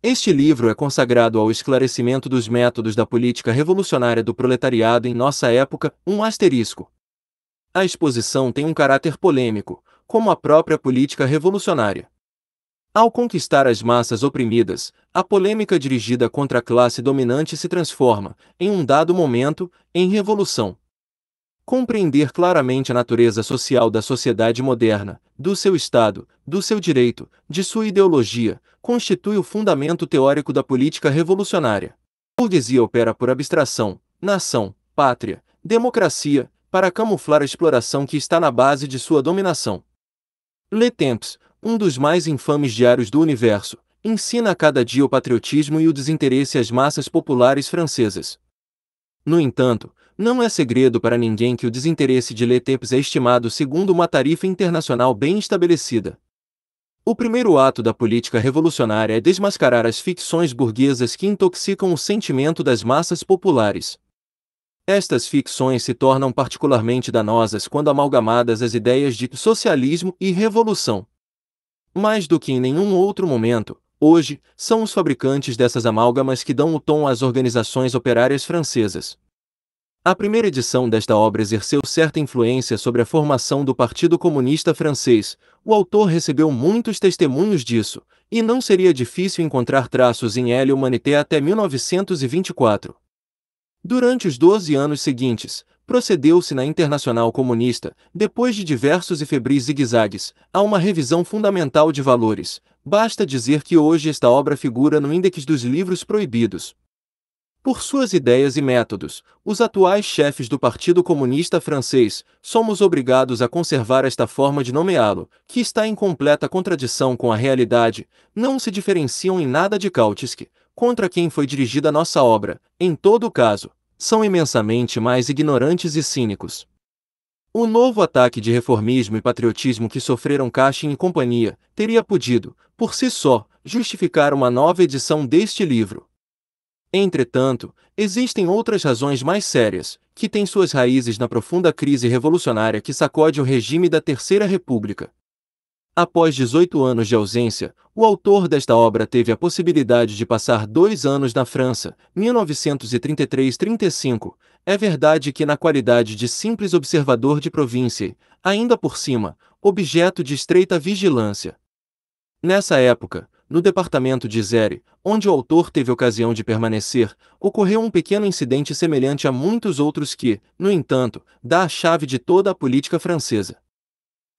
Este livro é consagrado ao esclarecimento dos métodos da política revolucionária do proletariado em nossa época, um asterisco. A exposição tem um caráter polêmico, como a própria política revolucionária. Ao conquistar as massas oprimidas, a polêmica dirigida contra a classe dominante se transforma, em um dado momento, em revolução. Compreender claramente a natureza social da sociedade moderna, do seu Estado, do seu direito, de sua ideologia, constitui o fundamento teórico da política revolucionária. A burguesia opera por abstração, nação, pátria, democracia, para camuflar a exploração que está na base de sua dominação. Le Temps, um dos mais infames diários do universo, ensina a cada dia o patriotismo e o desinteresse às massas populares francesas. No entanto, não é segredo para ninguém que o desinteresse de Le Temps é estimado segundo uma tarifa internacional bem estabelecida. O primeiro ato da política revolucionária é desmascarar as ficções burguesas que intoxicam o sentimento das massas populares. Estas ficções se tornam particularmente danosas quando amalgamadas às ideias de socialismo e revolução. Mais do que em nenhum outro momento, hoje, são os fabricantes dessas amálgamas que dão o tom às organizações operárias francesas. A primeira edição desta obra exerceu certa influência sobre a formação do Partido Comunista Francês. O autor recebeu muitos testemunhos disso, e não seria difícil encontrar traços em Elle Humanité até 1924. Durante os 12 anos seguintes, procedeu-se na Internacional Comunista, depois de diversos e febris zigue-zagues, a uma revisão fundamental de valores. Basta dizer que hoje esta obra figura no índex dos livros proibidos. Por suas ideias e métodos, os atuais chefes do Partido Comunista Francês, somos obrigados a conservar esta forma de nomeá-lo, que está em completa contradição com a realidade, não se diferenciam em nada de Kautsky, contra quem foi dirigida nossa obra, em todo caso, são imensamente mais ignorantes e cínicos. O novo ataque de reformismo e patriotismo que sofreram Cachin e companhia, teria podido, por si só, justificar uma nova edição deste livro. Entretanto, existem outras razões mais sérias, que têm suas raízes na profunda crise revolucionária que sacode o regime da Terceira República. Após 18 anos de ausência, o autor desta obra teve a possibilidade de passar 2 anos na França, 1933-35. É verdade que na qualidade de simples observador de província, ainda por cima, objeto de estreita vigilância. Nessa época, no departamento de Isère, onde o autor teve ocasião de permanecer, ocorreu um pequeno incidente semelhante a muitos outros que, no entanto, dá a chave de toda a política francesa.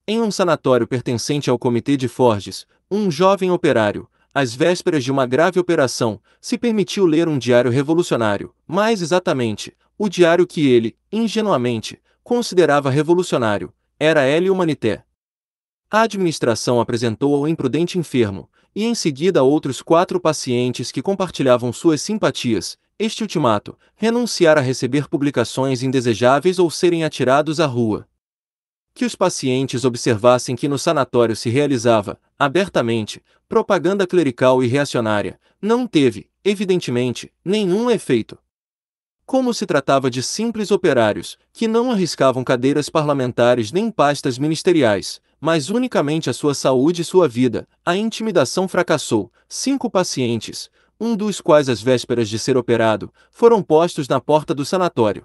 Em um sanatório pertencente ao Comitê de Forges, um jovem operário, às vésperas de uma grave operação, se permitiu ler um diário revolucionário, mais exatamente, o diário que ele, ingenuamente, considerava revolucionário, era Elle Humanité. A administração apresentou ao imprudente enfermo, e em seguida a outros 4 pacientes que compartilhavam suas simpatias, este ultimato: renunciar a receber publicações indesejáveis ou serem atirados à rua. Que os pacientes observassem que no sanatório se realizava, abertamente, propaganda clerical e reacionária, não teve, evidentemente, nenhum efeito. Como se tratava de simples operários, que não arriscavam cadeiras parlamentares nem pastas ministeriais, mas unicamente a sua saúde e sua vida, a intimidação fracassou. 5 pacientes, um dos quais às vésperas de ser operado, foram postos na porta do sanatório.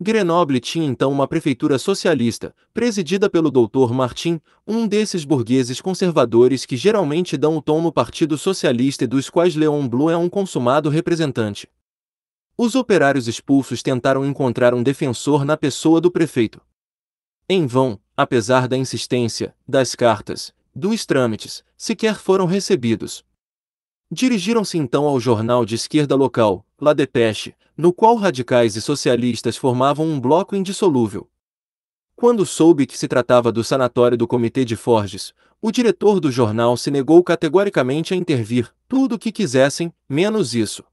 Grenoble tinha então uma prefeitura socialista, presidida pelo Dr. Martin, um desses burgueses conservadores que geralmente dão o tom no Partido Socialista e dos quais Léon Blum é um consumado representante. Os operários expulsos tentaram encontrar um defensor na pessoa do prefeito. Em vão, apesar da insistência, das cartas, dos trâmites, sequer foram recebidos. Dirigiram-se então ao jornal de esquerda local, La Dépêche, no qual radicais e socialistas formavam um bloco indissolúvel. Quando soube que se tratava do sanatório do Comitê de Forges, o diretor do jornal se negou categoricamente a intervir, tudo o que quisessem, menos isso.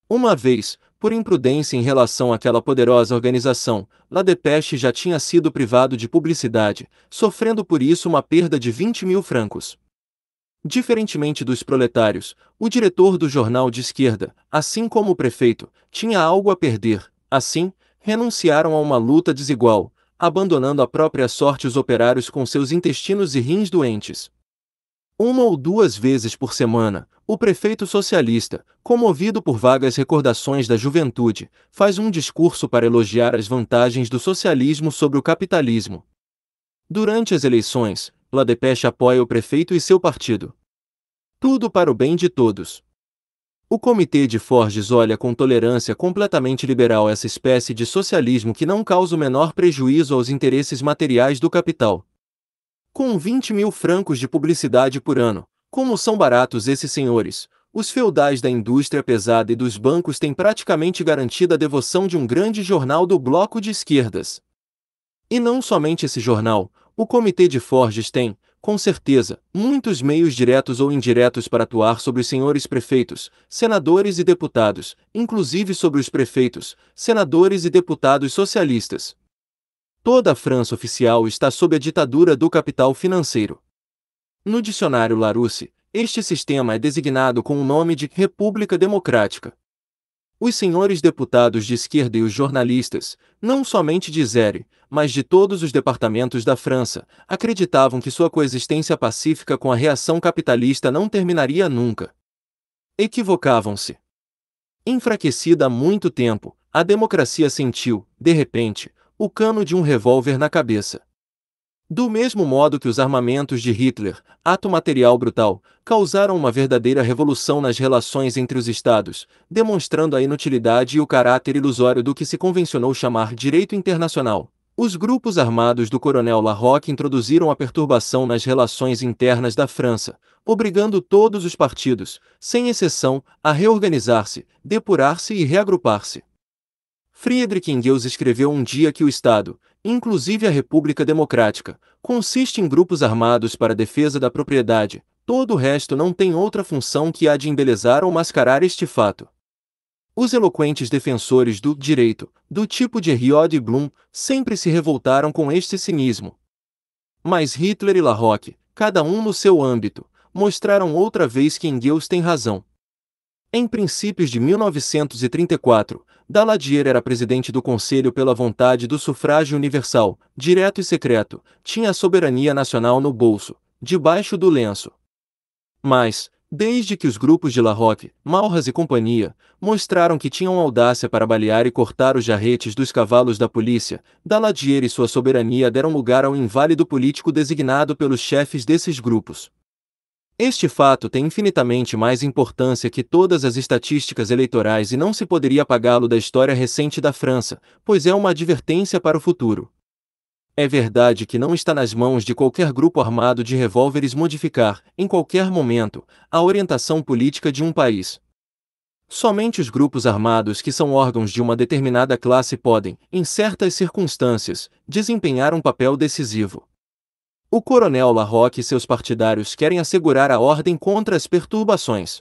Uma vez, por imprudência em relação àquela poderosa organização, La Dépêche já tinha sido privado de publicidade, sofrendo por isso uma perda de 20.000 francos. Diferentemente dos proletários, o diretor do jornal de esquerda, assim como o prefeito, tinha algo a perder. Assim, renunciaram a uma luta desigual, abandonando à própria sorte os operários com seus intestinos e rins doentes. 1 ou 2 vezes por semana, O prefeito socialista, comovido por vagas recordações da juventude, faz um discurso para elogiar as vantagens do socialismo sobre o capitalismo. Durante as eleições, La Dépêche apoia o prefeito e seu partido. Tudo para o bem de todos. O Comitê de Forges olha com tolerância completamente liberal essa espécie de socialismo que não causa o menor prejuízo aos interesses materiais do capital. Com 20.000 francos de publicidade por ano, como são baratos esses senhores, os feudais da indústria pesada e dos bancos têm praticamente garantida a devoção de um grande jornal do bloco de esquerdas. E não somente esse jornal, o Comitê de Forges tem, com certeza, muitos meios diretos ou indiretos para atuar sobre os senhores prefeitos, senadores e deputados, inclusive sobre os prefeitos, senadores e deputados socialistas. Toda a França oficial está sob a ditadura do capital financeiro. No dicionário Larousse, este sistema é designado com o nome de República Democrática. Os senhores deputados de esquerda e os jornalistas, não somente de Zère, mas de todos os departamentos da França, acreditavam que sua coexistência pacífica com a reação capitalista não terminaria nunca. Equivocavam-se. Enfraquecida há muito tempo, a democracia sentiu, de repente, o cano de um revólver na cabeça. Do mesmo modo que os armamentos de Hitler, ato material brutal, causaram uma verdadeira revolução nas relações entre os Estados, demonstrando a inutilidade e o caráter ilusório do que se convencionou chamar direito internacional. Os grupos armados do coronel Larroque introduziram a perturbação nas relações internas da França, obrigando todos os partidos, sem exceção, a reorganizar-se, depurar-se e reagrupar-se. Friedrich Engels escreveu um dia que o Estado, inclusive a República Democrática, consiste em grupos armados para a defesa da propriedade, todo o resto não tem outra função que a de embelezar ou mascarar este fato. Os eloquentes defensores do direito, do tipo de Riod e Blum, sempre se revoltaram com este cinismo. Mas Hitler e Larroque, cada um no seu âmbito, mostraram outra vez que Engels tem razão. Em princípios de 1934, Daladier era presidente do Conselho pela vontade do sufrágio universal, direto e secreto, tinha a soberania nacional no bolso, debaixo do lenço. Mas, desde que os grupos de Larroque, Malras e companhia, mostraram que tinham audácia para balear e cortar os jarretes dos cavalos da polícia, Daladier e sua soberania deram lugar ao inválido político designado pelos chefes desses grupos. Este fato tem infinitamente mais importância que todas as estatísticas eleitorais e não se poderia apagá-lo da história recente da França, pois é uma advertência para o futuro. É verdade que não está nas mãos de qualquer grupo armado de revólveres modificar, em qualquer momento, a orientação política de um país. Somente os grupos armados que são órgãos de uma determinada classe podem, em certas circunstâncias, desempenhar um papel decisivo. O coronel Larroque e seus partidários querem assegurar a ordem contra as perturbações.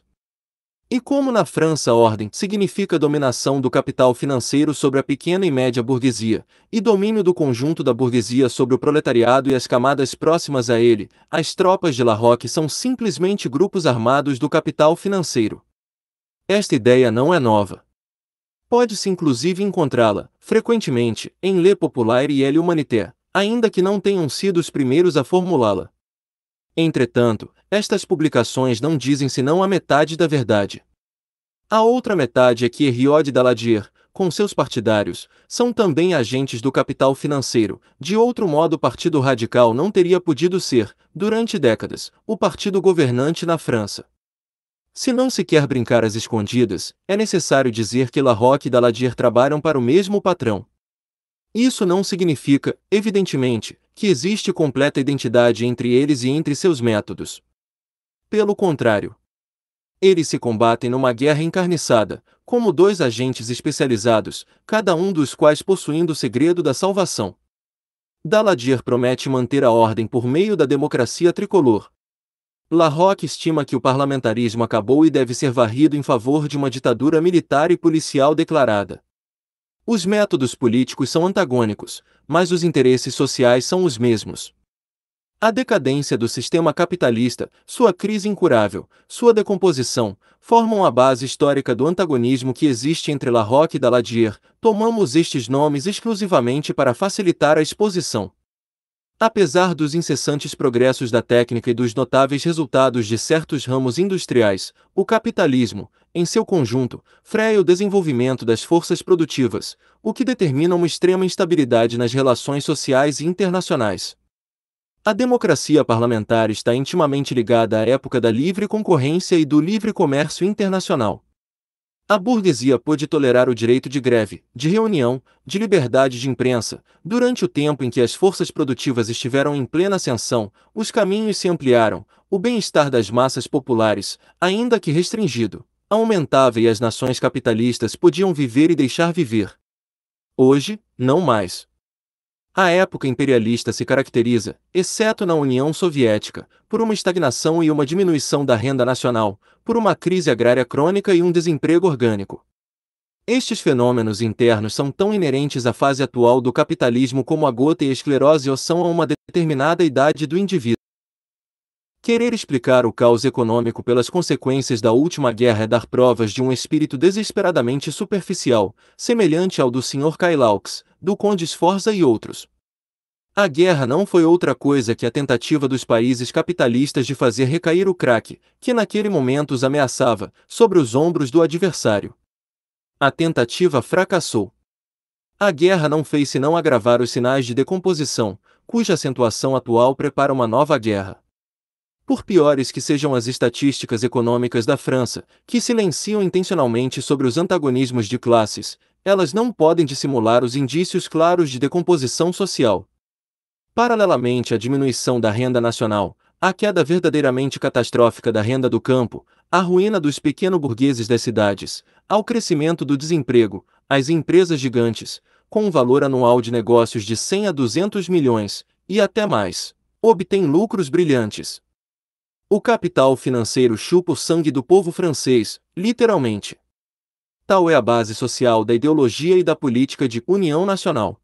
E como na França a ordem significa dominação do capital financeiro sobre a pequena e média burguesia, e domínio do conjunto da burguesia sobre o proletariado e as camadas próximas a ele, as tropas de Larroque são simplesmente grupos armados do capital financeiro. Esta ideia não é nova. Pode-se inclusive encontrá-la, frequentemente, em Le Populaire e Elle Humanitaire, ainda que não tenham sido os primeiros a formulá-la. Entretanto, estas publicações não dizem senão a metade da verdade. A outra metade é que Riod e Daladier, com seus partidários, são também agentes do capital financeiro, de outro modo o Partido Radical não teria podido ser, durante décadas, o partido governante na França. Se não se quer brincar às escondidas, é necessário dizer que Larroque e Daladier trabalham para o mesmo patrão. Isso não significa, evidentemente, que existe completa identidade entre eles e entre seus métodos. Pelo contrário, eles se combatem numa guerra encarniçada, como dois agentes especializados, cada um dos quais possuindo o segredo da salvação. Daladier promete manter a ordem por meio da democracia tricolor. Larroque estima que o parlamentarismo acabou e deve ser varrido em favor de uma ditadura militar e policial declarada. Os métodos políticos são antagônicos, mas os interesses sociais são os mesmos. A decadência do sistema capitalista, sua crise incurável, sua decomposição, formam a base histórica do antagonismo que existe entre Larroque e Daladier. Tomamos estes nomes exclusivamente para facilitar a exposição. Apesar dos incessantes progressos da técnica e dos notáveis resultados de certos ramos industriais, o capitalismo, em seu conjunto, freia o desenvolvimento das forças produtivas, o que determina uma extrema instabilidade nas relações sociais e internacionais. A democracia parlamentar está intimamente ligada à época da livre concorrência e do livre comércio internacional. A burguesia pôde tolerar o direito de greve, de reunião, de liberdade de imprensa. Durante o tempo em que as forças produtivas estiveram em plena ascensão, os caminhos se ampliaram, o bem-estar das massas populares, ainda que restringido, aumentava e as nações capitalistas podiam viver e deixar viver. Hoje, não mais. A época imperialista se caracteriza, exceto na União Soviética, por uma estagnação e uma diminuição da renda nacional, por uma crise agrária crônica e um desemprego orgânico. Estes fenômenos internos são tão inerentes à fase atual do capitalismo como a gota e a esclerose o são a uma determinada idade do indivíduo. Querer explicar o caos econômico pelas consequências da última guerra é dar provas de um espírito desesperadamente superficial, semelhante ao do Sr. Cailaux, do Conde Sforza e outros. A guerra não foi outra coisa que a tentativa dos países capitalistas de fazer recair o craque, que naquele momento os ameaçava, sobre os ombros do adversário. A tentativa fracassou. A guerra não fez senão agravar os sinais de decomposição, cuja acentuação atual prepara uma nova guerra. Por piores que sejam as estatísticas econômicas da França, que silenciam intencionalmente sobre os antagonismos de classes, elas não podem dissimular os indícios claros de decomposição social. Paralelamente à diminuição da renda nacional, à queda verdadeiramente catastrófica da renda do campo, à ruína dos pequeno-burgueses das cidades, ao crescimento do desemprego, as empresas gigantes, com um valor anual de negócios de 100 a 200 milhões, e até mais, obtêm lucros brilhantes. O capital financeiro chupa o sangue do povo francês, literalmente. Tal é a base social da ideologia e da política de união nacional.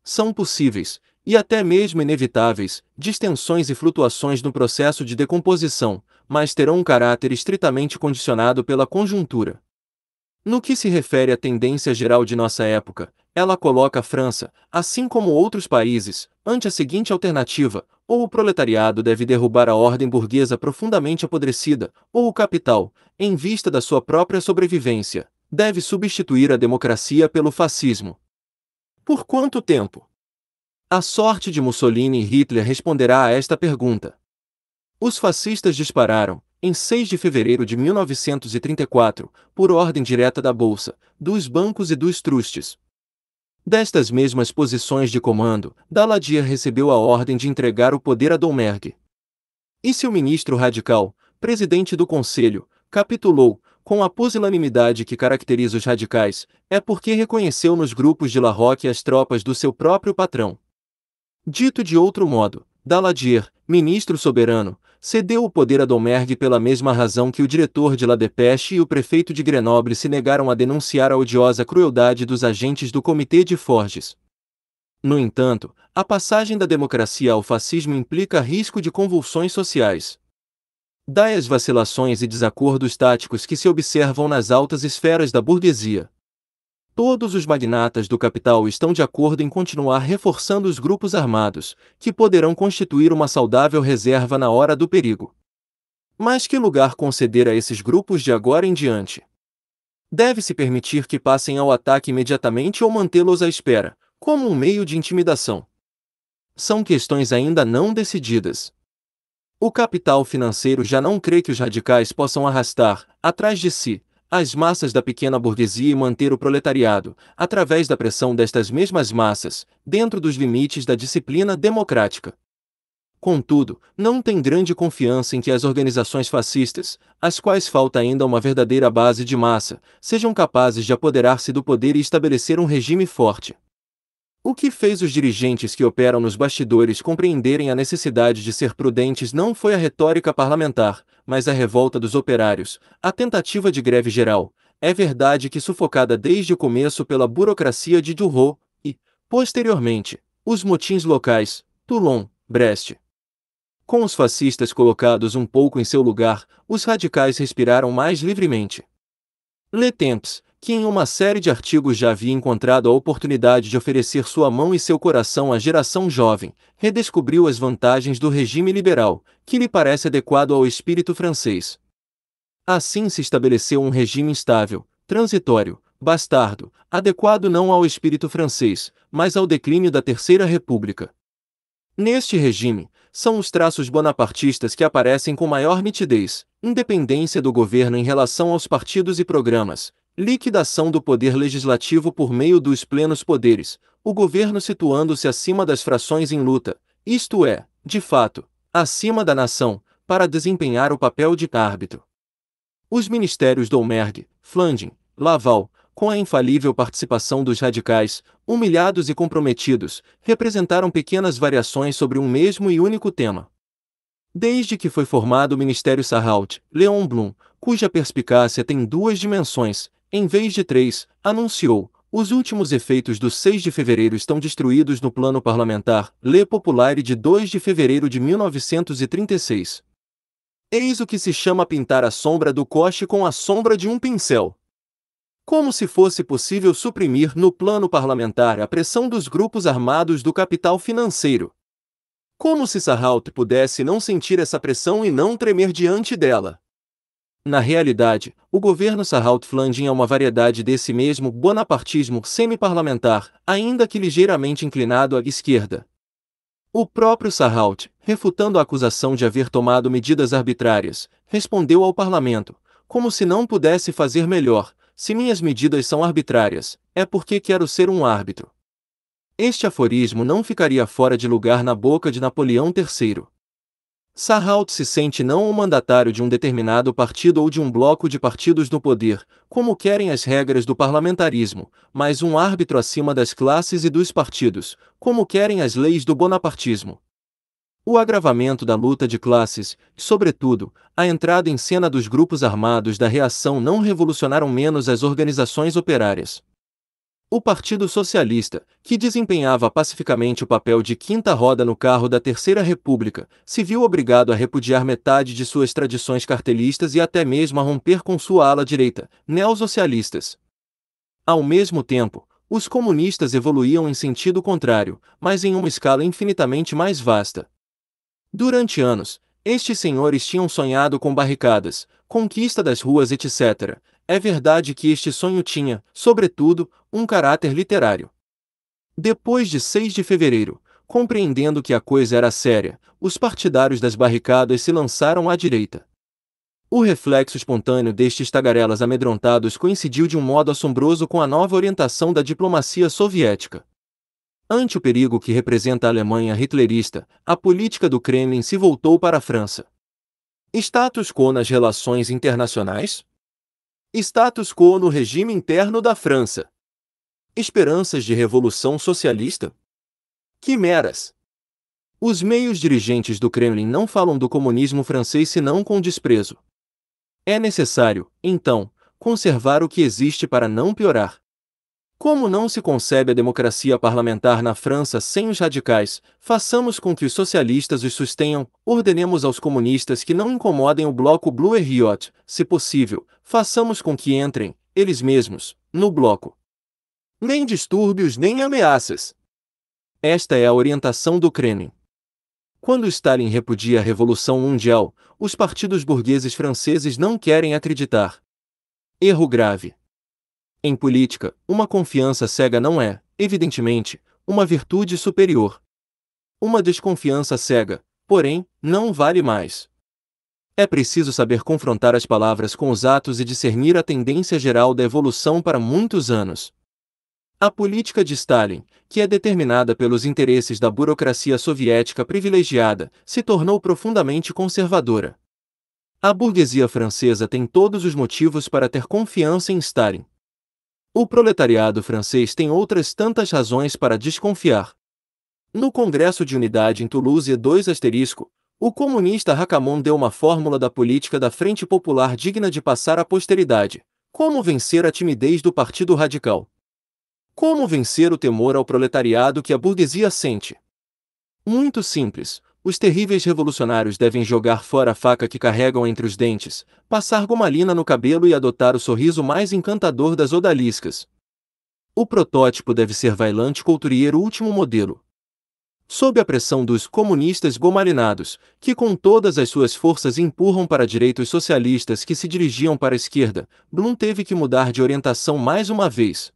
São possíveis, e até mesmo inevitáveis, distensões e flutuações no processo de decomposição, mas terão um caráter estritamente condicionado pela conjuntura. No que se refere à tendência geral de nossa época, ela coloca a França, assim como outros países, ante a seguinte alternativa: ou o proletariado deve derrubar a ordem burguesa profundamente apodrecida, ou o capital, em vista da sua própria sobrevivência, deve substituir a democracia pelo fascismo. Por quanto tempo? A sorte de Mussolini e Hitler responderá a esta pergunta. Os fascistas dispararam, em 6 de fevereiro de 1934, por ordem direta da Bolsa, dos bancos e dos trustes. Destas mesmas posições de comando, Daladier recebeu a ordem de entregar o poder a Doumergue. E seu ministro radical, presidente do Conselho, capitulou, com a pusilanimidade que caracteriza os radicais, é porque reconheceu nos grupos de Larroque as tropas do seu próprio patrão. Dito de outro modo, Daladier, ministro soberano, cedeu o poder a Doumergue pela mesma razão que o diretor de La Dépêche e o prefeito de Grenoble se negaram a denunciar a odiosa crueldade dos agentes do Comitê de Forges. No entanto, a passagem da democracia ao fascismo implica risco de convulsões sociais. Daí as vacilações e desacordos táticos que se observam nas altas esferas da burguesia. Todos os magnatas do capital estão de acordo em continuar reforçando os grupos armados, que poderão constituir uma saudável reserva na hora do perigo. Mas que lugar conceder a esses grupos de agora em diante? Deve-se permitir que passem ao ataque imediatamente ou mantê-los à espera, como um meio de intimidação? São questões ainda não decididas. O capital financeiro já não crê que os radicais possam arrastar, atrás de si, as massas da pequena burguesia e manter o proletariado, através da pressão destas mesmas massas, dentro dos limites da disciplina democrática. Contudo, não tem grande confiança em que as organizações fascistas, às quais falta ainda uma verdadeira base de massa, sejam capazes de apoderar-se do poder e estabelecer um regime forte. O que fez os dirigentes que operam nos bastidores compreenderem a necessidade de ser prudentes não foi a retórica parlamentar, mas a revolta dos operários, a tentativa de greve geral, é verdade que sufocada desde o começo pela burocracia de Duroc, e, posteriormente, os motins locais, Toulon, Brest. Com os fascistas colocados um pouco em seu lugar, os radicais respiraram mais livremente. Le Temps, que em uma série de artigos já havia encontrado a oportunidade de oferecer sua mão e seu coração à geração jovem, redescobriu as vantagens do regime liberal, que lhe parece adequado ao espírito francês. Assim se estabeleceu um regime estável, transitório, bastardo, adequado não ao espírito francês, mas ao declínio da Terceira República. Neste regime, são os traços bonapartistas que aparecem com maior nitidez: independência do governo em relação aos partidos e programas, liquidação do poder legislativo por meio dos plenos poderes, o governo situando-se acima das frações em luta, isto é, de fato, acima da nação, para desempenhar o papel de árbitro. Os ministérios Doumergue, Flandin, Laval, com a infalível participação dos radicais, humilhados e comprometidos, representaram pequenas variações sobre um mesmo e único tema. Desde que foi formado o Ministério Sarraut, Léon Blum, cuja perspicácia tem duas dimensões, em vez de três, anunciou: os últimos efeitos do 6 de fevereiro estão destruídos no plano parlamentar, Le Populaire de 2 de fevereiro de 1936. Eis o que se chama pintar a sombra do coche com a sombra de um pincel. Como se fosse possível suprimir no plano parlamentar a pressão dos grupos armados do capital financeiro. Como se Sarraut pudesse não sentir essa pressão e não tremer diante dela. Na realidade, o governo Sarraut-Flandin é uma variedade desse mesmo bonapartismo semi-parlamentar, ainda que ligeiramente inclinado à esquerda. O próprio Sarraut, refutando a acusação de haver tomado medidas arbitrárias, respondeu ao parlamento, como se não pudesse fazer melhor: se minhas medidas são arbitrárias, é porque quero ser um árbitro. Este aforismo não ficaria fora de lugar na boca de Napoleão III. Sarraut se sente não o mandatário de um determinado partido ou de um bloco de partidos no poder, como querem as regras do parlamentarismo, mas um árbitro acima das classes e dos partidos, como querem as leis do bonapartismo. O agravamento da luta de classes, e, sobretudo, a entrada em cena dos grupos armados da reação não revolucionaram menos as organizações operárias. O Partido Socialista, que desempenhava pacificamente o papel de quinta roda no carro da Terceira República, se viu obrigado a repudiar metade de suas tradições cartelistas e até mesmo a romper com sua ala direita, neossocialistas. Ao mesmo tempo, os comunistas evoluíam em sentido contrário, mas em uma escala infinitamente mais vasta. Durante anos, estes senhores tinham sonhado com barricadas, conquista das ruas, etc. É verdade que este sonho tinha, sobretudo, um caráter literário. Depois de 6 de fevereiro, compreendendo que a coisa era séria, os partidários das barricadas se lançaram à direita. O reflexo espontâneo destes tagarelas amedrontados coincidiu de um modo assombroso com a nova orientação da diplomacia soviética. Ante o perigo que representa a Alemanha hitlerista, a política do Kremlin se voltou para a França. Status quo nas relações internacionais? Status quo no regime interno da França. Esperanças de revolução socialista? Quimeras. Os meios dirigentes do Kremlin não falam do comunismo francês senão com desprezo. É necessário, então, conservar o que existe para não piorar. Como não se concebe a democracia parlamentar na França sem os radicais, façamos com que os socialistas os sustenham, ordenemos aos comunistas que não incomodem o bloco Blue et Riot, se possível, façamos com que entrem, eles mesmos, no bloco. Nem distúrbios nem ameaças. Esta é a orientação do Kremlin. Quando Stalin repudia a Revolução Mundial, os partidos burgueses franceses não querem acreditar. Erro grave. Em política, uma confiança cega não é, evidentemente, uma virtude superior. Uma desconfiança cega, porém, não vale mais. É preciso saber confrontar as palavras com os atos e discernir a tendência geral da evolução para muitos anos. A política de Stalin, que é determinada pelos interesses da burocracia soviética privilegiada, se tornou profundamente conservadora. A burguesia francesa tem todos os motivos para ter confiança em Stalin. O proletariado francês tem outras tantas razões para desconfiar. No Congresso de Unidade em Toulouse, o comunista Racamon deu uma fórmula da política da Frente Popular digna de passar à posteridade. Como vencer a timidez do Partido Radical? Como vencer o temor ao proletariado que a burguesia sente? Muito simples. os terríveis revolucionários devem jogar fora a faca que carregam entre os dentes, passar gomalina no cabelo e adotar o sorriso mais encantador das odaliscas. O protótipo deve ser Vaillant Couturier último modelo. Sob a pressão dos comunistas gomalinados, que com todas as suas forças empurram para a direita os socialistas que se dirigiam para a esquerda, Blum teve que mudar de orientação mais uma vez.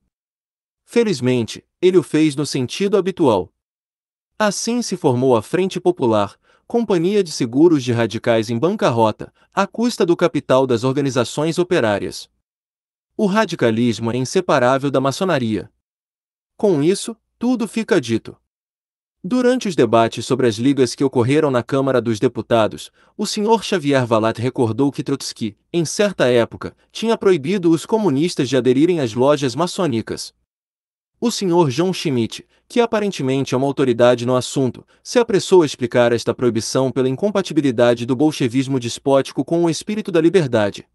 Felizmente, ele o fez no sentido habitual. Assim se formou a Frente Popular, companhia de seguros de radicais em bancarrota, à custa do capital das organizações operárias. O radicalismo é inseparável da maçonaria. Com isso, tudo fica dito. Durante os debates sobre as ligas que ocorreram na Câmara dos Deputados, o Sr. Xavier Vallat recordou que Trotsky, em certa época, tinha proibido os comunistas de aderirem às lojas maçônicas. O Sr. John Schmidt, que aparentemente é uma autoridade no assunto, se apressou a explicar esta proibição pela incompatibilidade do bolchevismo despótico com o espírito da liberdade.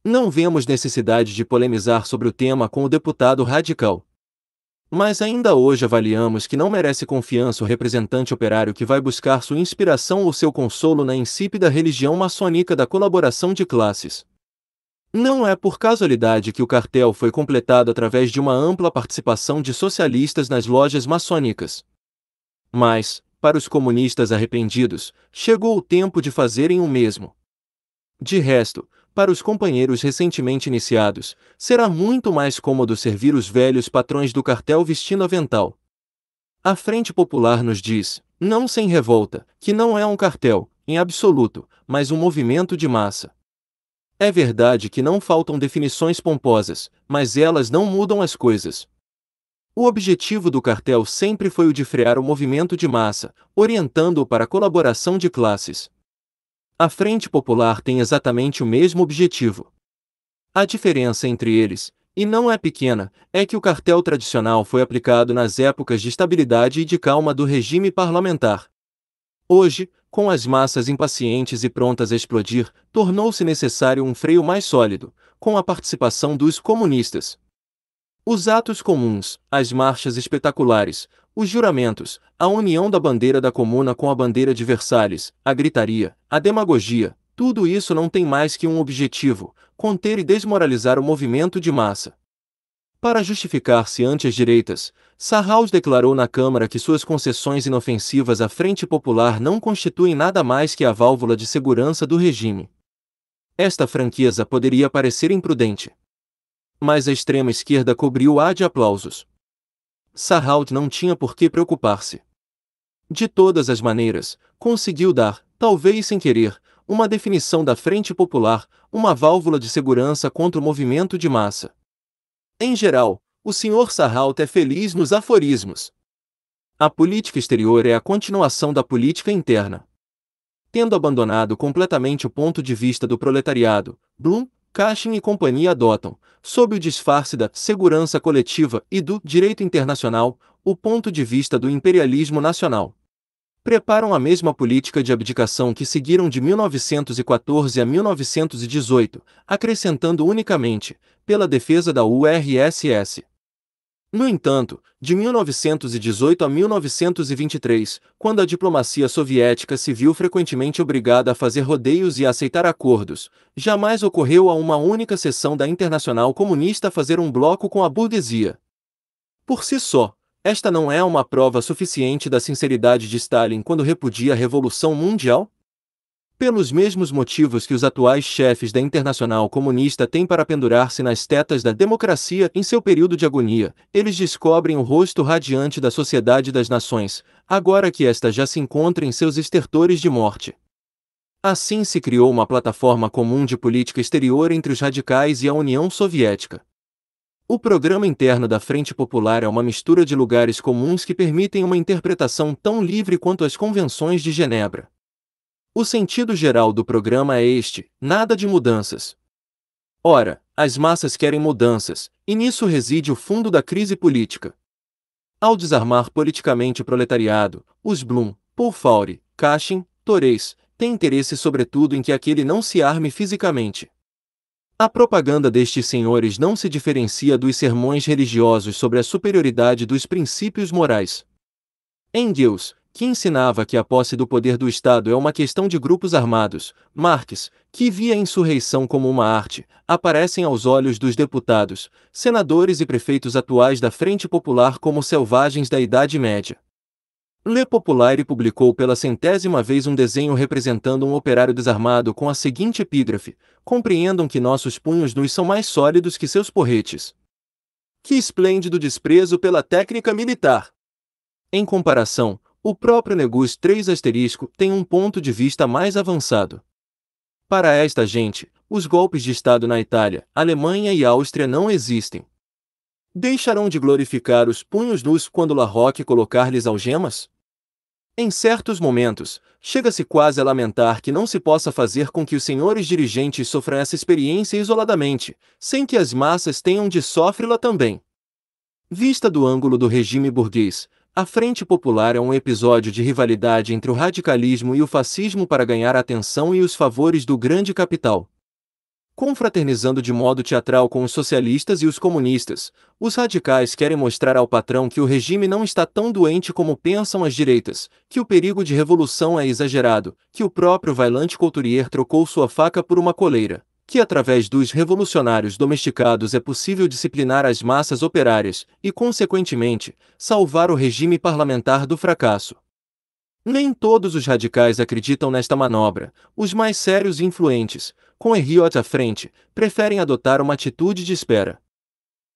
Não vemos necessidade de polemizar sobre o tema com o deputado radical. Mas ainda hoje avaliamos que não merece confiança o representante operário que vai buscar sua inspiração ou seu consolo na insípida religião maçônica da colaboração de classes. Não é por casualidade que o cartel foi completado através de uma ampla participação de socialistas nas lojas maçônicas. Mas, para os comunistas arrependidos, chegou o tempo de fazerem o mesmo. De resto, para os companheiros recentemente iniciados, será muito mais cômodo servir os velhos patrões do cartel vestindo avental. A Frente Popular nos diz, não sem revolta, que não é um cartel, em absoluto, mas um movimento de massa. É verdade que não faltam definições pomposas, mas elas não mudam as coisas. O objetivo do cartel sempre foi o de frear o movimento de massa, orientando-o para a colaboração de classes. A Frente Popular tem exatamente o mesmo objetivo. A diferença entre eles, e não é pequena, é que o cartel tradicional foi aplicado nas épocas de estabilidade e de calma do regime parlamentar. Hoje, com as massas impacientes e prontas a explodir, tornou-se necessário um freio mais sólido, com a participação dos comunistas. Os atos comuns, as marchas espetaculares, os juramentos, a união da bandeira da Comuna com a bandeira de Versalhes, a gritaria, a demagogia, tudo isso não tem mais que um objetivo: conter e desmoralizar o movimento de massa. Para justificar-se ante as direitas, Sarraus declarou na Câmara que suas concessões inofensivas à Frente Popular não constituem nada mais que a válvula de segurança do regime. Esta franqueza poderia parecer imprudente. Mas a extrema esquerda cobriu-a de aplausos. Sarraut não tinha por que preocupar-se. De todas as maneiras, conseguiu dar, talvez sem querer, uma definição da Frente Popular, uma válvula de segurança contra o movimento de massa. Em geral, o Sr. Sarraut é feliz nos aforismos. A política exterior é a continuação da política interna. Tendo abandonado completamente o ponto de vista do proletariado, Blum, Cushing e companhia adotam, sob o disfarce da segurança coletiva e do direito internacional, o ponto de vista do imperialismo nacional. Preparam a mesma política de abdicação que seguiram de 1914 a 1918, acrescentando unicamente, pela defesa da URSS. No entanto, de 1918 a 1923, quando a diplomacia soviética se viu frequentemente obrigada a fazer rodeios e a aceitar acordos, jamais ocorreu a uma única seção da Internacional Comunista fazer um bloco com a burguesia. Por si só, esta não é uma prova suficiente da sinceridade de Stalin quando repudia a Revolução Mundial? Pelos mesmos motivos que os atuais chefes da Internacional Comunista têm para pendurar-se nas tetas da democracia em seu período de agonia, eles descobrem o rosto radiante da Sociedade das Nações, agora que esta já se encontra em seus estertores de morte. Assim se criou uma plataforma comum de política exterior entre os radicais e a União Soviética. O programa interno da Frente Popular é uma mistura de lugares comuns que permitem uma interpretação tão livre quanto as convenções de Genebra. O sentido geral do programa é este: nada de mudanças. Ora, as massas querem mudanças, e nisso reside o fundo da crise política. Ao desarmar politicamente o proletariado, os Blum, Paul Faure, Cushing, Torres, têm interesse sobretudo em que aquele não se arme fisicamente. A propaganda destes senhores não se diferencia dos sermões religiosos sobre a superioridade dos princípios morais. Engels, que ensinava que a posse do poder do Estado é uma questão de grupos armados, Marx, que via a insurreição como uma arte, aparecem aos olhos dos deputados, senadores e prefeitos atuais da Frente Popular como selvagens da Idade Média. Le Populaire publicou pela 100ª vez um desenho representando um operário desarmado com a seguinte epígrafe: compreendam que nossos punhos nus são mais sólidos que seus porretes. Que esplêndido desprezo pela técnica militar! Em comparação, o próprio Negus 3 tem um ponto de vista mais avançado. Para esta gente, os golpes de Estado na Itália, Alemanha e Áustria não existem. Deixarão de glorificar os punhos nus quando Larroque colocar-lhes algemas? Em certos momentos, chega-se quase a lamentar que não se possa fazer com que os senhores dirigentes sofram essa experiência isoladamente, sem que as massas tenham de sofrê-la também. Vista do ângulo do regime burguês, a Frente Popular é um episódio de rivalidade entre o radicalismo e o fascismo para ganhar a atenção e os favores do grande capital. Confraternizando de modo teatral com os socialistas e os comunistas, os radicais querem mostrar ao patrão que o regime não está tão doente como pensam as direitas, que o perigo de revolução é exagerado, que o próprio Vaillant Couturier trocou sua faca por uma coleira, que através dos revolucionários domesticados é possível disciplinar as massas operárias e, consequentemente, salvar o regime parlamentar do fracasso. Nem todos os radicais acreditam nesta manobra. Os mais sérios e influentes, com Herriot à frente, preferem adotar uma atitude de espera.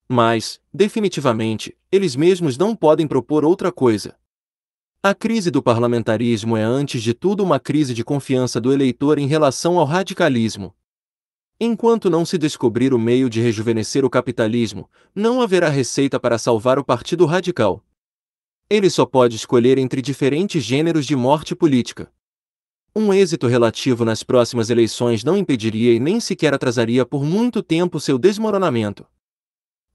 Mas, definitivamente, eles mesmos não podem propor outra coisa. A crise do parlamentarismo é antes de tudo uma crise de confiança do eleitor em relação ao radicalismo. Enquanto não se descobrir o meio de rejuvenescer o capitalismo, não haverá receita para salvar o Partido Radical. Ele só pode escolher entre diferentes gêneros de morte política. Um êxito relativo nas próximas eleições não impediria e nem sequer atrasaria por muito tempo seu desmoronamento.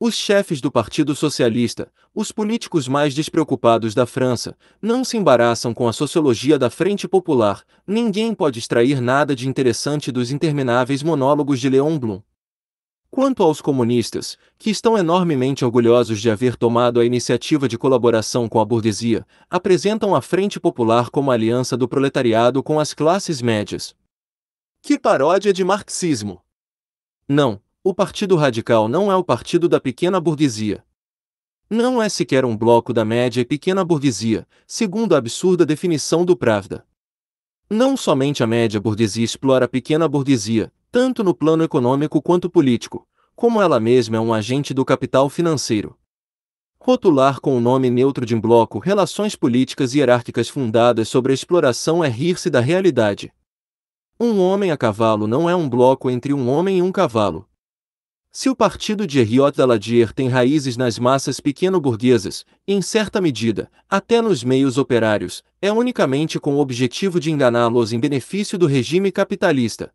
Os chefes do Partido Socialista, os políticos mais despreocupados da França, não se embaraçam com a sociologia da Frente Popular. Ninguém pode extrair nada de interessante dos intermináveis monólogos de Léon Blum. Quanto aos comunistas, que estão enormemente orgulhosos de haver tomado a iniciativa de colaboração com a burguesia, apresentam a Frente Popular como a aliança do proletariado com as classes médias. Que paródia de marxismo! Não, o Partido Radical não é o partido da pequena burguesia. Não é sequer um bloco da média e pequena burguesia, segundo a absurda definição do Pravda. Não somente a média burguesia explora a pequena burguesia, tanto no plano econômico quanto político, como ela mesma é um agente do capital financeiro. Rotular com o nome neutro de um bloco relações políticas hierárquicas fundadas sobre a exploração é rir-se da realidade. Um homem a cavalo não é um bloco entre um homem e um cavalo. Se o partido de Herriot Daladier tem raízes nas massas pequeno-burguesas, em certa medida, até nos meios operários, é unicamente com o objetivo de enganá-los em benefício do regime capitalista.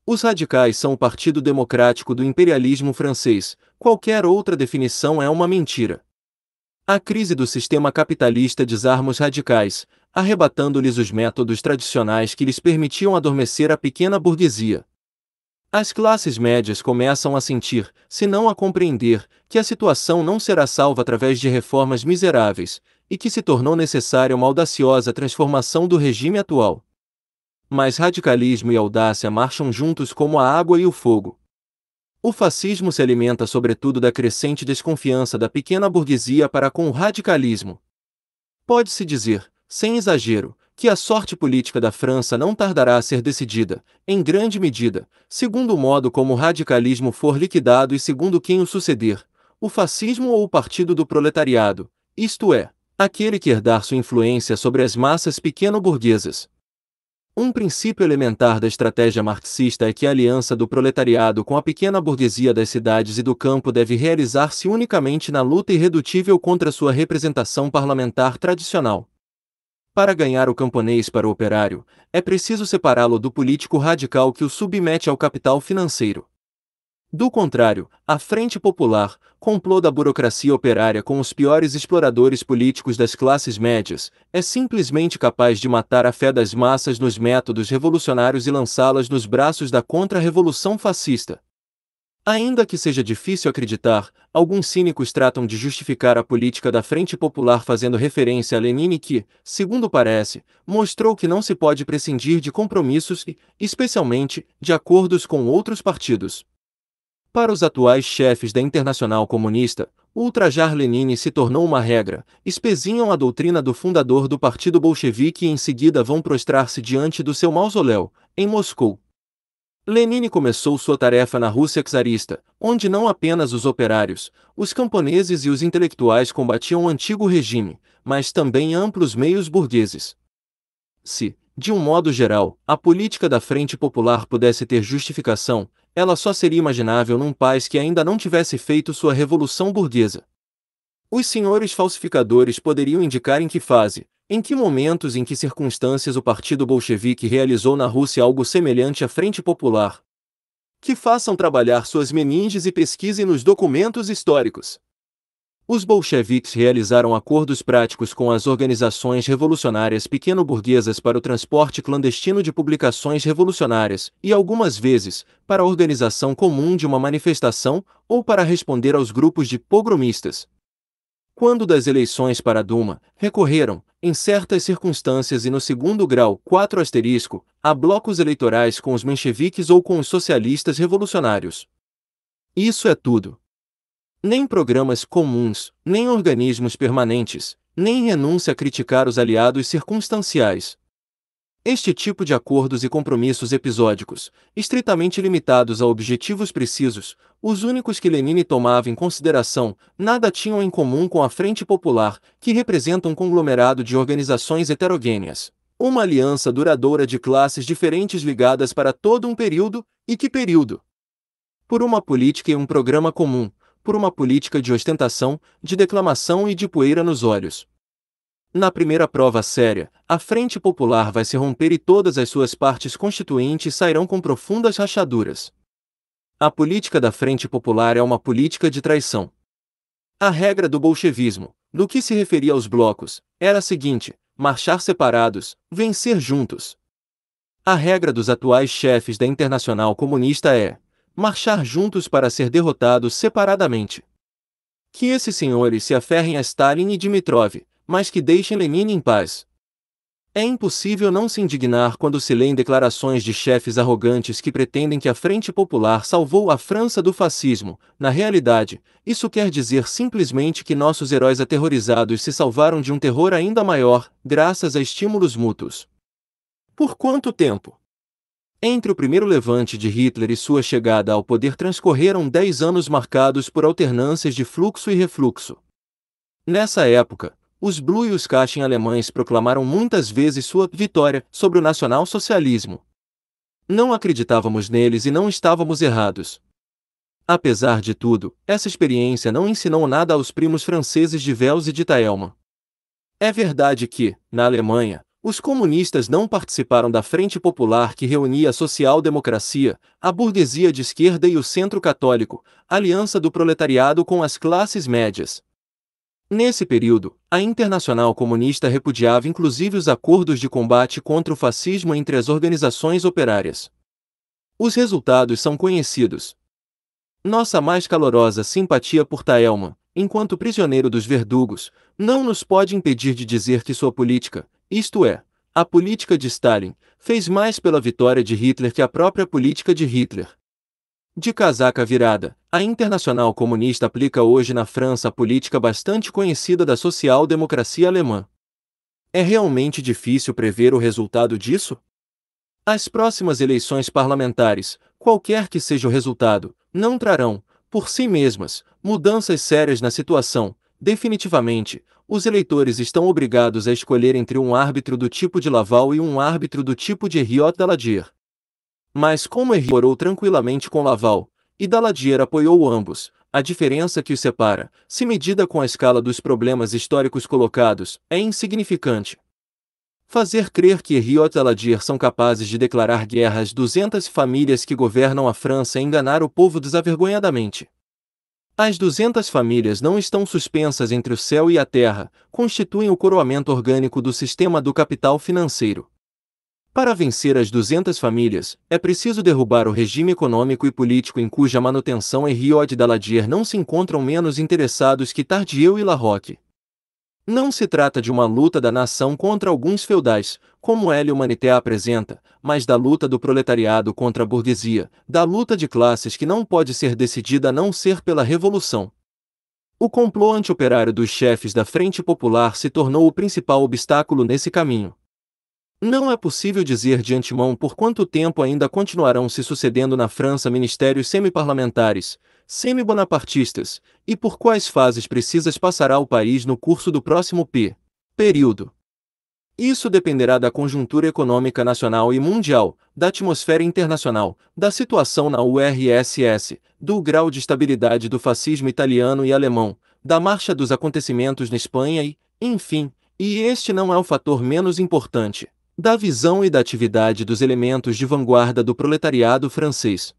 Os radicais são o Partido Democrático do imperialismo francês, qualquer outra definição é uma mentira. A crise do sistema capitalista desarma os radicais, arrebatando-lhes os métodos tradicionais que lhes permitiam adormecer a pequena burguesia. As classes médias começam a sentir, se não a compreender, que a situação não será salva através de reformas miseráveis, e que se tornou necessária uma audaciosa transformação do regime atual. Mas radicalismo e audácia marcham juntos como a água e o fogo. O fascismo se alimenta sobretudo da crescente desconfiança da pequena burguesia para com o radicalismo. Pode-se dizer, sem exagero, que a sorte política da França não tardará a ser decidida, em grande medida, segundo o modo como o radicalismo for liquidado e segundo quem o suceder, o fascismo ou o partido do proletariado, isto é, aquele que herdar sua influência sobre as massas pequeno-burguesas. Um princípio elementar da estratégia marxista é que a aliança do proletariado com a pequena burguesia das cidades e do campo deve realizar-se unicamente na luta irredutível contra sua representação parlamentar tradicional. Para ganhar o camponês para o operário, é preciso separá-lo do político radical que o submete ao capital financeiro. Do contrário, a Frente Popular, complô da burocracia operária com os piores exploradores políticos das classes médias, é simplesmente capaz de matar a fé das massas nos métodos revolucionários e lançá-las nos braços da contra-revolução fascista. Ainda que seja difícil acreditar, alguns cínicos tratam de justificar a política da Frente Popular fazendo referência a Lenin que, segundo parece, mostrou que não se pode prescindir de compromissos e, especialmente, de acordos com outros partidos. Para os atuais chefes da Internacional Comunista, ultrajar Lenin se tornou uma regra, espezinham a doutrina do fundador do Partido Bolchevique e em seguida vão prostrar-se diante do seu mausoléu, em Moscou. Lenin começou sua tarefa na Rússia czarista, onde não apenas os operários, os camponeses e os intelectuais combatiam o antigo regime, mas também amplos meios burgueses. Se, de um modo geral, a política da Frente Popular pudesse ter justificação, ela só seria imaginável num país que ainda não tivesse feito sua revolução burguesa. Os senhores falsificadores poderiam indicar em que fase, em que momentos e em que circunstâncias o Partido Bolchevique realizou na Rússia algo semelhante à Frente Popular. Que façam trabalhar suas meninges e pesquisem nos documentos históricos. Os bolcheviques realizaram acordos práticos com as organizações revolucionárias pequeno-burguesas para o transporte clandestino de publicações revolucionárias e, algumas vezes, para a organização comum de uma manifestação ou para responder aos grupos de pogromistas. Quando das eleições para a Duma, recorreram, em certas circunstâncias e no segundo grau 4 a blocos eleitorais com os mencheviques ou com os socialistas revolucionários. Isso é tudo. Nem programas comuns, nem organismos permanentes, nem renúncia a criticar os aliados circunstanciais. Este tipo de acordos e compromissos episódicos, estritamente limitados a objetivos precisos, os únicos que Lenin tomava em consideração, nada tinham em comum com a Frente Popular, que representa um conglomerado de organizações heterogêneas, uma aliança duradoura de classes diferentes ligadas para todo um período, e que período? Por uma política e um programa comum, por uma política de ostentação, de declamação e de poeira nos olhos. Na primeira prova séria, a Frente Popular vai se romper e todas as suas partes constituintes sairão com profundas rachaduras. A política da Frente Popular é uma política de traição. A regra do bolchevismo, no que se referia aos blocos, era a seguinte: marchar separados, vencer juntos. A regra dos atuais chefes da Internacional Comunista é marchar juntos para ser derrotados separadamente. Que esses senhores se aferrem a Stalin e Dimitrov, mas que deixem Lenin em paz. É impossível não se indignar quando se lêem declarações de chefes arrogantes que pretendem que a Frente Popular salvou a França do fascismo. Na realidade, isso quer dizer simplesmente que nossos heróis aterrorizados se salvaram de um terror ainda maior, graças a estímulos mútuos. Por quanto tempo? Entre o primeiro levante de Hitler e sua chegada ao poder transcorreram 10 anos marcados por alternâncias de fluxo e refluxo. Nessa época, os Blue e os Kachen alemães proclamaram muitas vezes sua vitória sobre o nacional-socialismo. Não acreditávamos neles e não estávamos errados. Apesar de tudo, essa experiência não ensinou nada aos primos franceses de Wels e de Thelma. É verdade que, na Alemanha, os comunistas não participaram da Frente Popular que reunia a social-democracia, a burguesia de esquerda e o centro católico, aliança do proletariado com as classes médias. Nesse período, a Internacional Comunista repudiava inclusive os acordos de combate contra o fascismo entre as organizações operárias. Os resultados são conhecidos. Nossa mais calorosa simpatia por Thelma, enquanto prisioneiro dos verdugos, não nos pode impedir de dizer que sua política, isto é, a política de Stalin, fez mais pela vitória de Hitler que a própria política de Hitler. De casaca virada, a Internacional Comunista aplica hoje na França a política bastante conhecida da social-democracia alemã. É realmente difícil prever o resultado disso? As próximas eleições parlamentares, qualquer que seja o resultado, não trarão, por si mesmas, mudanças sérias na situação. Definitivamente, os eleitores estão obrigados a escolher entre um árbitro do tipo de Laval e um árbitro do tipo de Henriot Daladier. Mas como Henriot orou tranquilamente com Laval, e Daladier apoiou ambos, a diferença que os separa, se medida com a escala dos problemas históricos colocados, é insignificante. Fazer crer que Henriot e Daladier são capazes de declarar guerra às 200 famílias que governam a França é enganar o povo desavergonhadamente. As 200 famílias não estão suspensas entre o céu e a terra, constituem o coroamento orgânico do sistema do capital financeiro. Para vencer as 200 famílias, é preciso derrubar o regime econômico e político em cuja manutenção Henriot Daladier não se encontram menos interessados que Tardieu e Larroque. Não se trata de uma luta da nação contra alguns feudais, como L. Humanité apresenta, mas da luta do proletariado contra a burguesia, da luta de classes que não pode ser decidida a não ser pela revolução. O complô anti-operário dos chefes da Frente Popular se tornou o principal obstáculo nesse caminho. Não é possível dizer de antemão por quanto tempo ainda continuarão se sucedendo na França ministérios semi-parlamentares, semi-bonapartistas, e por quais fases precisas passará o país no curso do próximo período. Isso dependerá da conjuntura econômica nacional e mundial, da atmosfera internacional, da situação na URSS, do grau de estabilidade do fascismo italiano e alemão, da marcha dos acontecimentos na Espanha e, enfim, e este não é o fator menos importante, da visão e da atividade dos elementos de vanguarda do proletariado francês.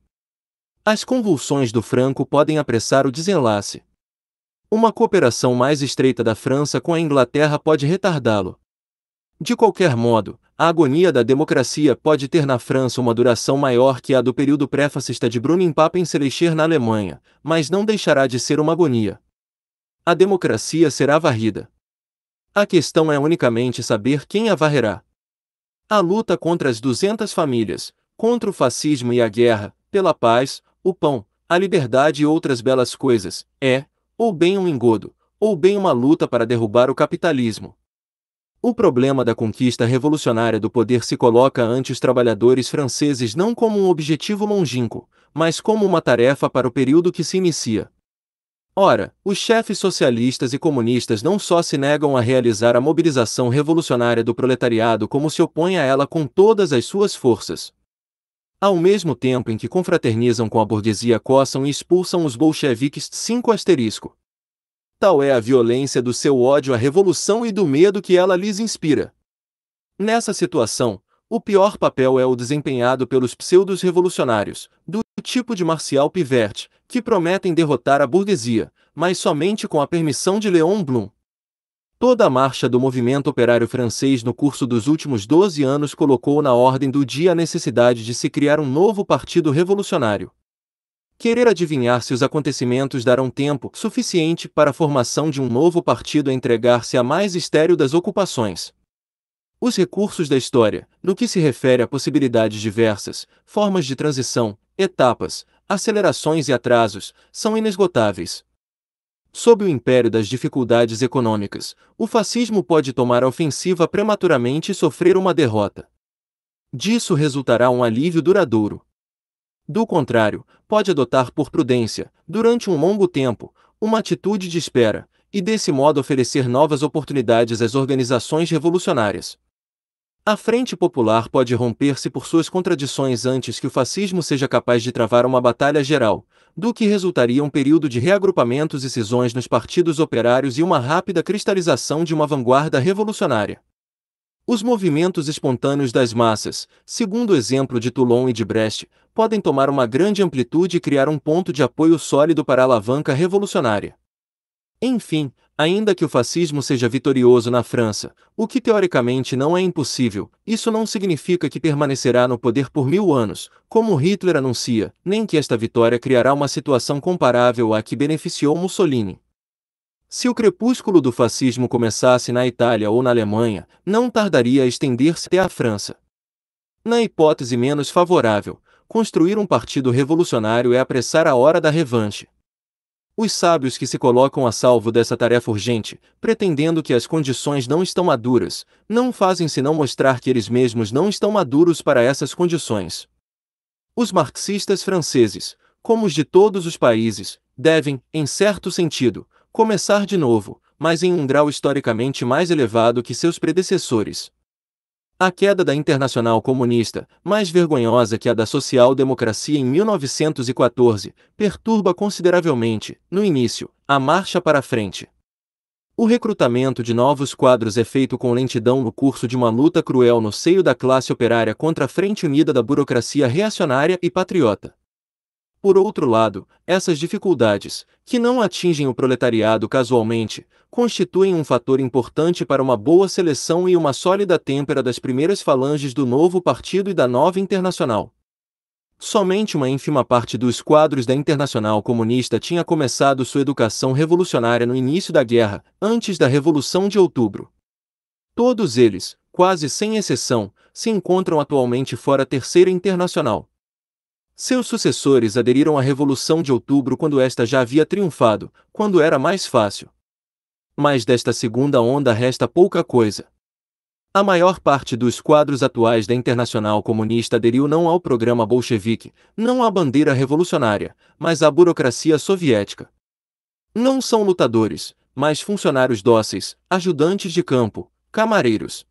As convulsões do Franco podem apressar o desenlace. Uma cooperação mais estreita da França com a Inglaterra pode retardá-lo. De qualquer modo, a agonia da democracia pode ter na França uma duração maior que a do período pré-fascista de Brüning-Papen-Schleicher na Alemanha, mas não deixará de ser uma agonia. A democracia será varrida. A questão é unicamente saber quem a varrerá. A luta contra as 200 famílias, contra o fascismo e a guerra, pela paz, o pão, a liberdade e outras belas coisas, é, ou bem um engodo, ou bem uma luta para derrubar o capitalismo. O problema da conquista revolucionária do poder se coloca ante os trabalhadores franceses não como um objetivo longínquo, mas como uma tarefa para o período que se inicia. Ora, os chefes socialistas e comunistas não só se negam a realizar a mobilização revolucionária do proletariado como se opõem a ela com todas as suas forças. Ao mesmo tempo em que confraternizam com a burguesia, coçam e expulsam os bolcheviques. 5 asterisco. Tal é a violência do seu ódio à revolução e do medo que ela lhes inspira. Nessa situação, o pior papel é o desempenhado pelos pseudos-revolucionários, do tipo de Martial Pivert, que prometem derrotar a burguesia, mas somente com a permissão de Léon Blum. Toda a marcha do movimento operário francês no curso dos últimos 12 anos colocou na ordem do dia a necessidade de se criar um novo partido revolucionário. Querer adivinhar se os acontecimentos darão tempo suficiente para a formação de um novo partido é entregar-se à mais estéril das ocupações. Os recursos da história, no que se refere a possibilidades diversas, formas de transição, etapas, acelerações e atrasos, são inesgotáveis. Sob o império das dificuldades econômicas, o fascismo pode tomar a ofensiva prematuramente e sofrer uma derrota. Disso resultará um alívio duradouro. Do contrário, pode adotar por prudência, durante um longo tempo, uma atitude de espera, e desse modo oferecer novas oportunidades às organizações revolucionárias. A Frente Popular pode romper-se por suas contradições antes que o fascismo seja capaz de travar uma batalha geral, do que resultaria um período de reagrupamentos e cisões nos partidos operários e uma rápida cristalização de uma vanguarda revolucionária. Os movimentos espontâneos das massas, segundo o exemplo de Toulon e de Brest, podem tomar uma grande amplitude e criar um ponto de apoio sólido para a alavanca revolucionária. Enfim, ainda que o fascismo seja vitorioso na França, o que teoricamente não é impossível, isso não significa que permanecerá no poder por 1000 anos, como Hitler anuncia, nem que esta vitória criará uma situação comparável à que beneficiou Mussolini. Se o crepúsculo do fascismo começasse na Itália ou na Alemanha, não tardaria a estender-se até a França. Na hipótese menos favorável, construir um partido revolucionário é apressar a hora da revanche. Os sábios que se colocam a salvo dessa tarefa urgente, pretendendo que as condições não estão maduras, não fazem senão mostrar que eles mesmos não estão maduros para essas condições. Os marxistas franceses, como os de todos os países, devem, em certo sentido, começar de novo, mas em um grau historicamente mais elevado que seus predecessores. A queda da Internacional Comunista, mais vergonhosa que a da social-democracia em 1914, perturba consideravelmente, no início, a marcha para a frente. O recrutamento de novos quadros é feito com lentidão no curso de uma luta cruel no seio da classe operária contra a Frente Unida da burocracia reacionária e patriota. Por outro lado, essas dificuldades, que não atingem o proletariado casualmente, constituem um fator importante para uma boa seleção e uma sólida têmpera das primeiras falanges do novo partido e da nova Internacional. Somente uma ínfima parte dos quadros da Internacional Comunista tinha começado sua educação revolucionária no início da guerra, antes da Revolução de Outubro. Todos eles, quase sem exceção, se encontram atualmente fora a Terceira Internacional. Seus sucessores aderiram à Revolução de Outubro quando esta já havia triunfado, quando era mais fácil. Mas desta segunda onda resta pouca coisa. A maior parte dos quadros atuais da Internacional Comunista aderiu não ao programa bolchevique, não à bandeira revolucionária, mas à burocracia soviética. Não são lutadores, mas funcionários dóceis, ajudantes de campo, camareiros.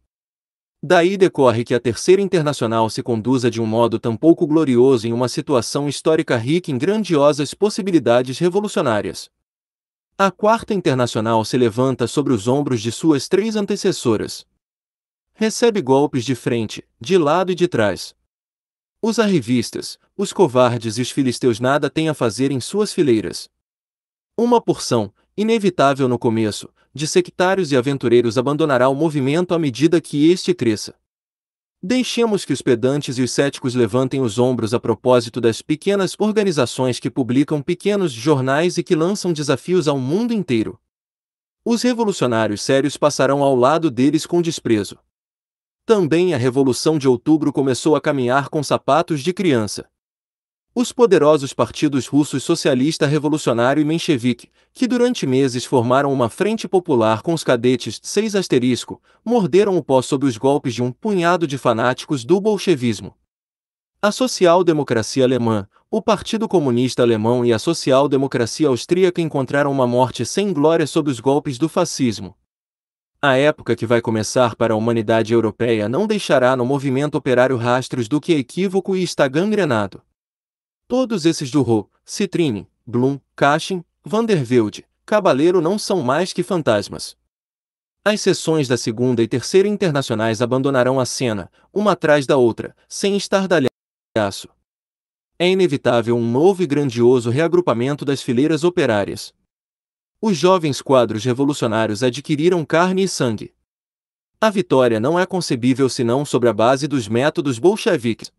Daí decorre que a Terceira Internacional se conduza de um modo tão pouco glorioso em uma situação histórica rica em grandiosas possibilidades revolucionárias. A Quarta Internacional se levanta sobre os ombros de suas três antecessoras. Recebe golpes de frente, de lado e de trás. Os arrivistas, os covardes e os filisteus nada têm a fazer em suas fileiras. Uma porção, inevitável no começo, de sectários e aventureiros abandonará o movimento à medida que este cresça. Deixemos que os pedantes e os céticos levantem os ombros a propósito das pequenas organizações que publicam pequenos jornais e que lançam desafios ao mundo inteiro. Os revolucionários sérios passarão ao lado deles com desprezo. Também a Revolução de Outubro começou a caminhar com sapatos de criança. Os poderosos partidos russos socialista revolucionário e menchevique, que durante meses formaram uma frente popular com os cadetes 6 asterisco, morderam o pó sob os golpes de um punhado de fanáticos do bolchevismo. A social-democracia alemã, o Partido Comunista Alemão e a social-democracia austríaca encontraram uma morte sem glória sob os golpes do fascismo. A época que vai começar para a humanidade europeia não deixará no movimento operário rastros do que é equívoco e está gangrenado. Todos esses Durow, Citrine, Blum, Cashin, Vandervelde, Caballero não são mais que fantasmas. As seções da Segunda e Terceira Internacionais abandonarão a cena, uma atrás da outra, sem estardalhaço. É inevitável um novo e grandioso reagrupamento das fileiras operárias. Os jovens quadros revolucionários adquiriram carne e sangue. A vitória não é concebível senão sobre a base dos métodos bolcheviques.